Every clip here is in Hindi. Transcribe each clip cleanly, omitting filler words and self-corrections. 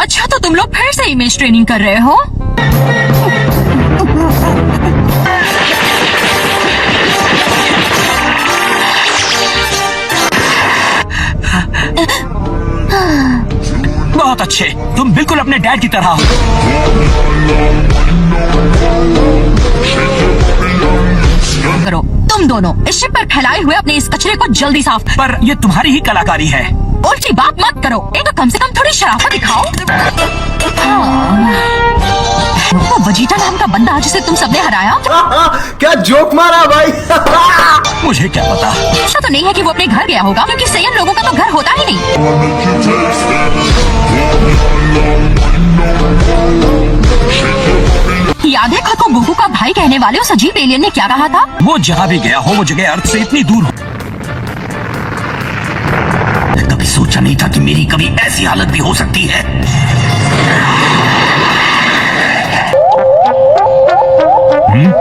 अच्छा, तो तुम लोग फिर से इमेज ट्रेनिंग कर रहे हो? बहुत अच्छे, तुम बिल्कुल अपने डैड की तरह हो। करो, तुम दोनों इस शिप पर फैलाए हुए अपने इस कचरे को जल्दी साफ। पर ये तुम्हारी ही कलाकारी है। उल्टी बात मत करो, एक तो कम से कम थोड़ी शराफत दिखाओ। वो वजीटा नाम का बंदा जिसे तुम सबने हराया, क्या जोक मारा भाई। मुझे क्या पता। ऐसा तो नहीं है कि वो अपने घर गया होगा, क्योंकि सैयन लोगों का तो घर होता ही नहीं। याद है खुद को गुगू का भाई कहने वाले उस अजीब एलियन ने क्या कहा था? वो जहाँ भी गया हो, वो जगह अर्थ से इतनी दूर हो। कभी सोचा नहीं था कि मेरी कभी ऐसी हालत भी हो सकती है।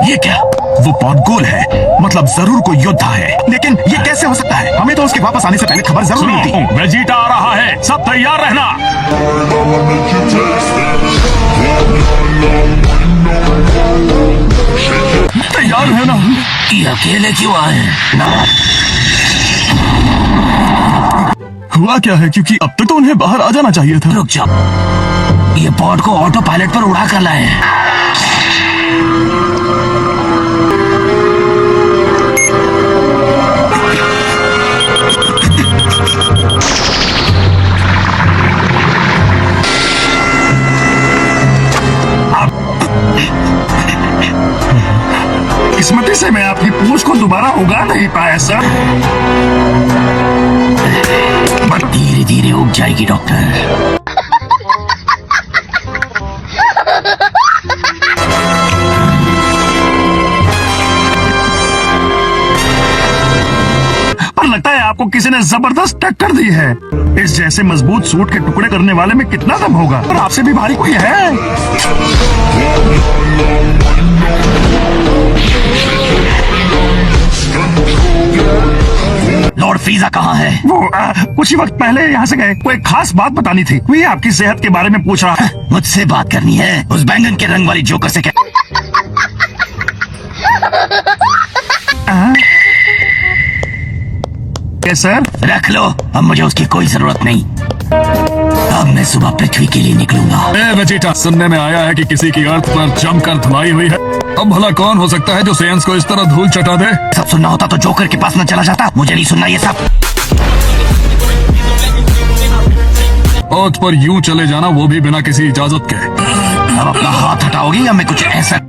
ये क्या? वो बहुत गोल है, मतलब जरूर कोई योद्धा है, लेकिन ये कैसे हो सकता है? हमें तो उसके वापस आने से पहले खबर जरूर मिलती। वेजिटा आ रहा है, सब तैयार रहना। तैयार रहना। ये अकेले क्यों आए? हुआ क्या है? क्योंकि अब तक तो उन्हें बाहर आ जाना चाहिए था। रुक जाओ, ये पॉड को ऑटो पायलट पर उड़ा कर लाए। किस्मती से मैं आपकी पूंछ को दोबारा उगा नहीं पाया सर। बट धीरे धीरे उग जाएगी डॉक्टर। पर लगता है आपको किसी ने जबरदस्त टक्कर दी है। इस जैसे मजबूत सूट के टुकड़े करने वाले में कितना दम होगा? पर आपसे भी भारी कोई है? लॉर्ड फ्रीजा कहाँ है? वो कुछ ही वक्त पहले यहाँ से गए। कोई खास बात बतानी थी। वो आपकी सेहत के बारे में पूछ रहा है। मुझसे बात करनी है? उस बैंगन के रंग वाली जोकर से क्या? सर रख लो, अब मुझे उसकी कोई जरूरत नहीं। अब मैं सुबह पृथ्वी के लिए निकलूंगा। वेजिटा, सुनने में आया है कि किसी की अर्थ पर जमकर धुलाई हुई है। अब भला कौन हो सकता है जो सेयंस को इस तरह धूल चटा दे? सब सुनना होता तो जोकर के पास न चला जाता। मुझे नहीं सुनना ये सब। अर्थ पर यूं चले जाना, वो भी बिना किसी इजाजत के। अब अपना हाथ हटाओगी या मैं कुछ ऐसा?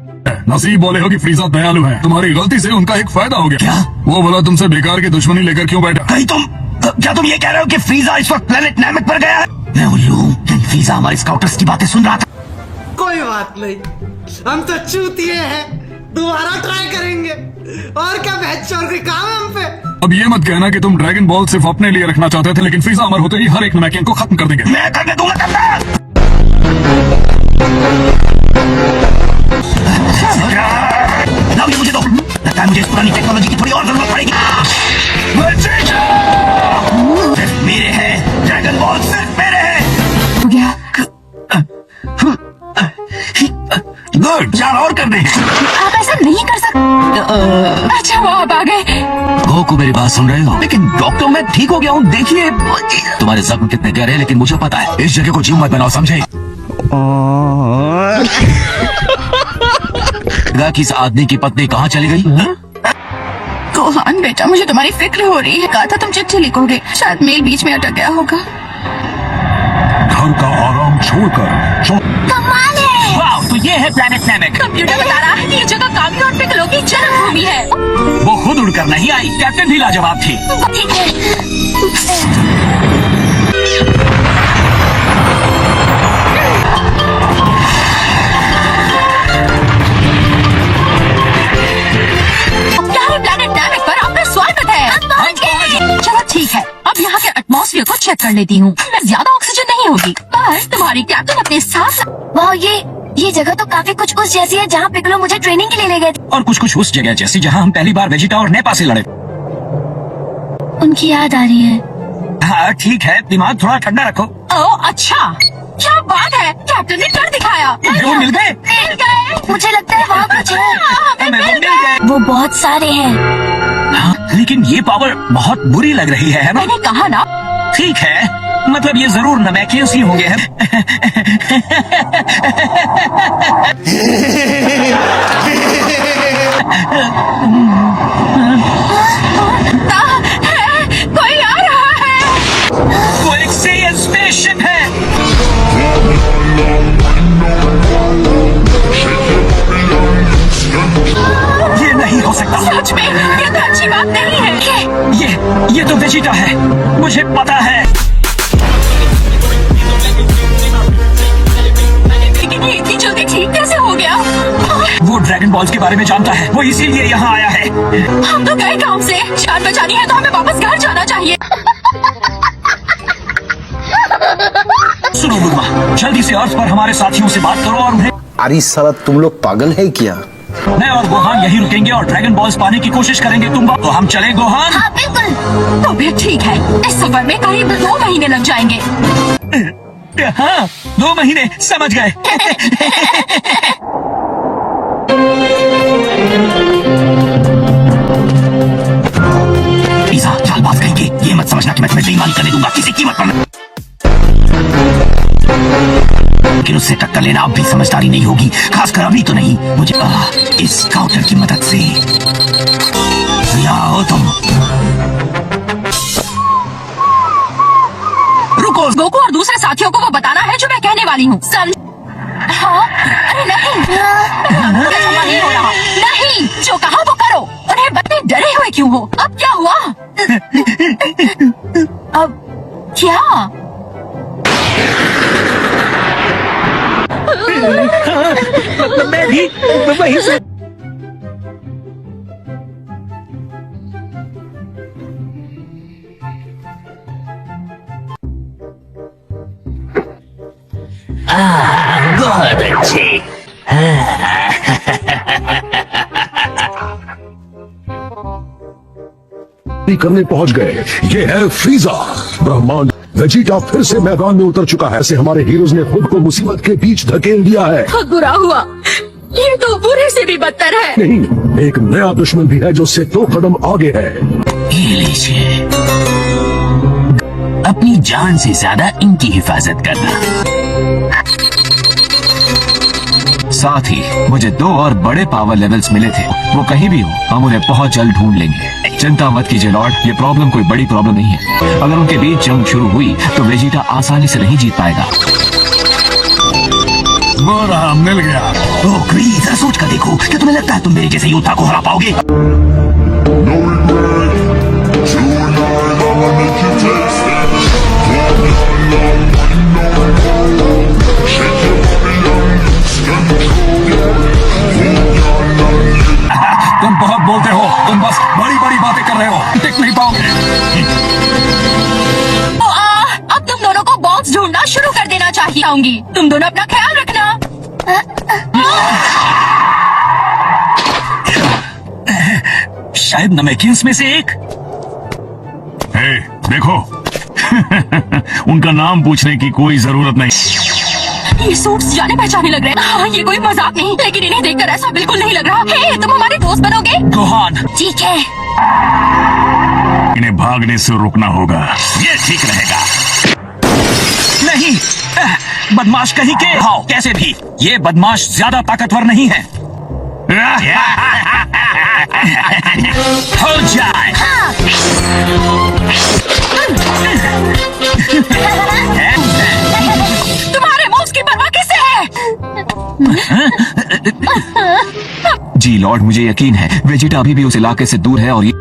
नसीब बोले हो कि फ्रीजा दयालु है। तुम्हारी गलती से उनका एक फायदा हो गया। क्या? वो भला तुमसे बेकार की दुश्मनी लेकर क्यों बैठा? कहीं क्या तुम ये कह रहे हो कि फ्रीजा इस वक्त प्लेनेट नैमेक पर गया है? मैं उल्लू हूँ, लेकिन फ्रीजा हमारे स्काउटर्स की बातें सुन रहा था। कोई बात नहीं, हम तो चूतिए हैं, दोबारा ट्राई करेंगे। और क्या बहचोद के काम है हम पे। अब ये मत कहना कि तुम ड्रैगन बॉल सिर्फ अपने लिए रखना चाहते थे, लेकिन फ्रीजा अमर होते ही हर एक नैमेकियन को खत्म कर देंगे। मैं करने दूंगा करना। लाओ ये मुझे दो। लगता है मुझे इस पुरानी टेक्नोलॉजी की थोड़ी और जरूरत पड़ेगी। सिर्फ मेरे हैं ड्रैगन बॉल, सिर्फ मेरे हैं। हो गया। गुड, चार और कर दे। आप ऐसा नहीं कर सकते। अच्छा, वो आप आ गए। गोकू, मेरी बात सुन रहे हो? लेकिन डॉक्टर, मैं ठीक हो गया हूँ। देखिए तुम्हारे जख्म कितने गहरे हैं, लेकिन मुझे पता है इस जगह को जीव मत बनाओ, समझे? कि इस आदमी की पत्नी कहाँ चली गई? गोहान बेटा, मुझे तुम्हारी फिक्र हो रही है। कहा था तुम चिट्ठी लिखोगे, शायद मेल बीच में अटक गया होगा। घर का आराम छोड़कर कमाल है। वाह, तो ये है प्लैनेट नैमेक। कंप्यूटर बता रहा है कि ये जगह काफी और पिघलों की जन्मभूमि है। वो खुद उड़कर नहीं आई, कैप्टन भी लाजवाब थी। ठीक है। चलो ठीक है, अब यहाँ के एटमॉस्फेयर को चेक कर लेती हूँ। मैं ज्यादा ऑक्सीजन नहीं होगी, पर तुम्हारी कैप्टन अपने साथ। वाह, ये जगह तो काफी कुछ उस जैसी है जहाँ पिगलो मुझे ट्रेनिंग के लिए ले गए थे। और कुछ उस जगह जैसी जहाँ हम पहली बार वेजिटा और नेपा से लड़े। उनकी याद आ रही है। हाँ ठीक है, दिमाग थोड़ा ठंडा रखो। ओह अच्छा, क्या बात है, कैप्टन ने कर दिखाया। वो मिल गए? मिल गए। मुझे लगता है वहाँ कुछ है। हमें हमें वो मिल मिल गए। गए। वो बहुत सारे हैं। हाँ, लेकिन ये पावर बहुत बुरी लग रही है ना? मैंने कहा ना। ठीक है, मतलब ये जरूर नमैकियंस ही होंगे हैं। कोई आ रहा है। वो एक सीएस स्पेसशिप है। ये नहीं हो सकता। सच में ये तो अच्छी बात नहीं है। ये तो वेजिटा है, मुझे पता है। लेकिन ये इतनी जल्दी ठीक कैसे हो गया? वो ड्रैगन बॉल्स के बारे में जानता है, वो इसीलिए यहाँ आया है। हम तो गए काम से, जान बचानी है तो हमें वापस घर जाना चाहिए। सुनो बुर्मा, जल्दी से अर्थ पर हमारे साथियों से बात करो और उन्हें। अरे साला तुम लोग पागल है क्या? मैं और गोहान यहीं रुकेंगे और ड्रैगन बॉल्स पाने की कोशिश करेंगे। तुम तो हम चले गोहान? हाँ बिल्कुल। तो फिर ठीक है, इस सफर में करीब 2 महीने लग जाएंगे। हाँ, 2 महीने, समझ गए। ईसा, चालबाज कहेंगे, ये मत समझना कि मैं तुम्हें बेईमानी करने दूंगा किसी कीमत पर। लेकिन उससे टक्कर लेना अब भी समझदारी नहीं होगी, खासकर अभी तो नहीं। मुझे इस काउंटर की मदद से। यहाँ हो तुम। रुको। गोकू और दूसरे साथियों को वो बताना है जो मैं कहने वाली हूँ। हाँ? अरे नहीं, मुझे समझ नहीं हो रहा। नहीं, जो कहा वो करो। उन्हें बतने डरे हुए क्यों हो? अब क्या हुआ? अब क्या? मतलब मैं भी वहीं से। बहुत अच्छे। करने पहुंच गए। ये है फ्रीजा। ब्रह्मांड वेजिटा फिर से मैदान में उतर चुका है। ऐसे हमारे हीरोज ने खुद को मुसीबत के बीच धकेल दिया है। बहुत बुरा हुआ। ये तो बुरे से भी बदतर है। नहीं, एक नया दुश्मन भी है जो उससे 2 कदम आगे है। ये लीजिए, अपनी जान से ज्यादा इनकी हिफाजत करना। साथ ही मुझे 2 और बड़े पावर लेवल्स मिले थे। वो कहीं भी हो, हम उन्हें बहुत जल्द ढूंढ लेंगे। चिंता मत कीजिए लॉर्ड, ये प्रॉब्लम कोई बड़ी प्रॉब्लम नहीं है। अगर उनके बीच जंग शुरू हुई तो वेजिटा आसानी से नहीं जीत पाएगा। वो रहा, मिल गया। ओह ग्रीन, जरा सोच कर देखो, क्या तुम्हें लगता है तुम मेरे जैसे योद्धा को हरा पाओगे? तुम बहुत बोलते हो, तुम बस बड़ी बड़ी बातें कर रहे हो, टिक नहीं पाओगे। अब तुम दोनों को बॉक्स ढूंढना शुरू कर देना चाहिए। आऊंगी, तुम दोनों अपना ख्याल रखना। शायद नमैकियंस में से एक। हे, देखो। उनका नाम पूछने की कोई जरूरत नहीं। ये सूट्स जाने पहचाने लग रहे हैं। हाँ, ये कोई मजाक नहीं, लेकिन इन्हें देखकर ऐसा बिल्कुल नहीं लग रहा। हे, तुम हमारे दोस्त बनोगे? गोहान, ठीक है। इन्हें भागने से रुकना होगा। ये ठीक रहेगा। नहीं, बदमाश कहीं के। हाँ, कैसे भी, ये बदमाश ज्यादा ताकतवर नहीं है। हो जाए। तुम्हारे मूव्स की परवाह किसे है? जी लॉर्ड, मुझे यकीन है वेजिटा अभी भी उस इलाके से दूर है और ये